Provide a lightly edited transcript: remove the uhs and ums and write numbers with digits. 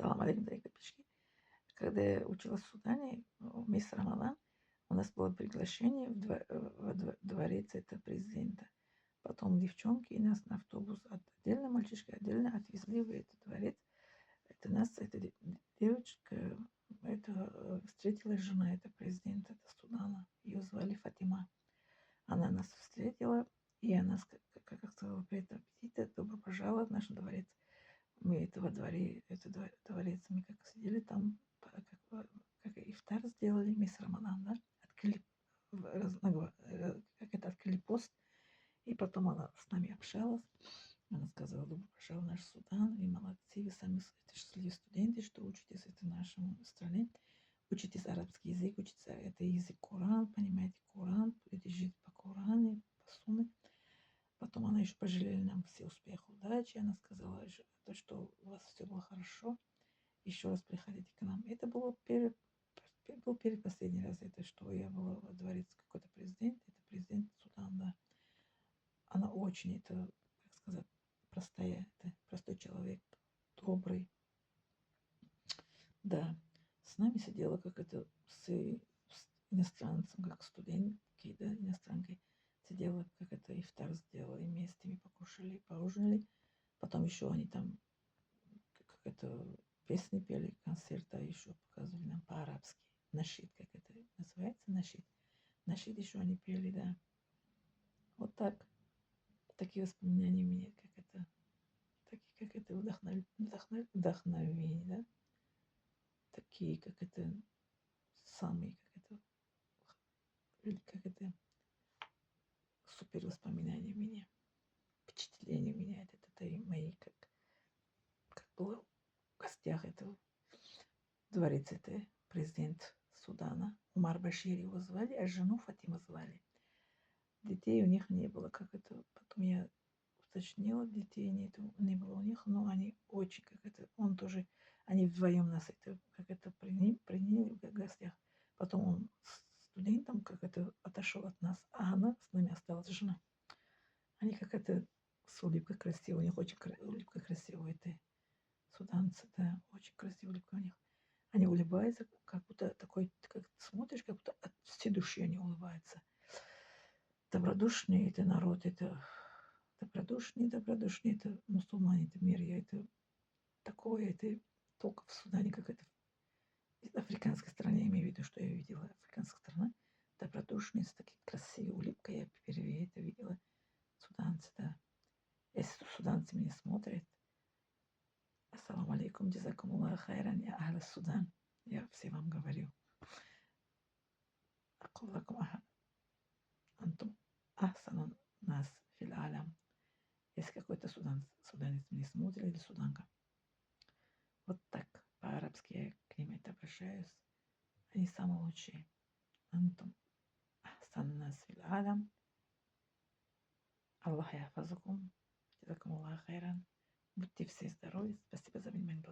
Салам алейкум, дорогие подписчики. Когда я училась в Судане, в месяц Рамадан, у нас было приглашение во дворец это президента. Потом девчонки нас на автобус отдельно, мальчишки отдельно отвезли в этот дворец. Это нас, эта девочка, встретила жена, это президента это Судана. Ее звали Фатима. Она нас встретила, и она как сказала, привет, аппетита, добро пожаловать в наш дворец. Мы это во дворе, дворец, мы как сидели там, как ифтар сделали, мы с Рамадан, да, открыли, открыли пост, и потом она с нами общалась. Она сказала, добро пожаловать в наш Судан, вы молодцы, вы сами счастливые студенты, что учитесь в нашей стране, учитесь арабский язык, учитесь это язык Коран, понимаете Коран, будете жить по Корану, по Сунне. Потом она еще пожелала нам все успеха, удачи. Она сказала, что у вас все было хорошо. Еще раз приходите к нам. Это было был последний раз, это что я была во дворец какой-то президент. Это президент Судана. Она очень, это, как сказать, простая, это простой человек, добрый. Да, с нами сидела как это с иностранцем, как студентки, да, иностранкой. Сидела, как это ифтар сделали, вместе мы покушали, поужинали. Потом еще они там, как это, песни пели, концерта еще показывали нам по-арабски. Нашид, как это называется, нашид. Нашид еще они пели, да. Вот так. Такие воспоминания у меня, как это, такие, как это вдохновение, да. Такие, как это, самые, как это, супер воспоминания у меня. Впечатления у меня, это и мои, как было в гостях этого дворец, это президент Судана. Умар Башир его звали, а жену Фатима звали. Детей у них не было, как это, потом я уточнила, детей не было у них, но они очень, как это, он тоже, они вдвоем нас это, как это, приняли в гостях. Потом он с студентом, как это, отошел от нас, а она с нами осталась, жена. Они как это, с улыбкой красивой, у них очень улыбка красивая, это суданцы, да, очень красивая улыбка у них. Они улыбаются, как будто такой, как смотришь, как будто от всей души они улыбаются. Добродушный это народ, это добродушный, это мусульмане, это мир, это такое, это только в Судане, как это в африканской стране, я имею в виду, что я видела, африканская страна, добродушный, с такой красивой улыбкой, я впервые это видела, суданцы, да. Если суданцы меня смотрят, ассаламу алейкум, джазакумуллаху хайран, я ахля Судан, я всем вам говорю. أقول لكم أنتم أحسن الناس في العالم. Если какой-то суданец меня смотрит или суданка. Вот так по-арабски я к ним это обращаюсь. Они самые лучшие. أنتم أحسن الناس في العالم. الله يحفظكم. جزاكم الله خيرا. Будьте все здоровы. Спасибо за внимание.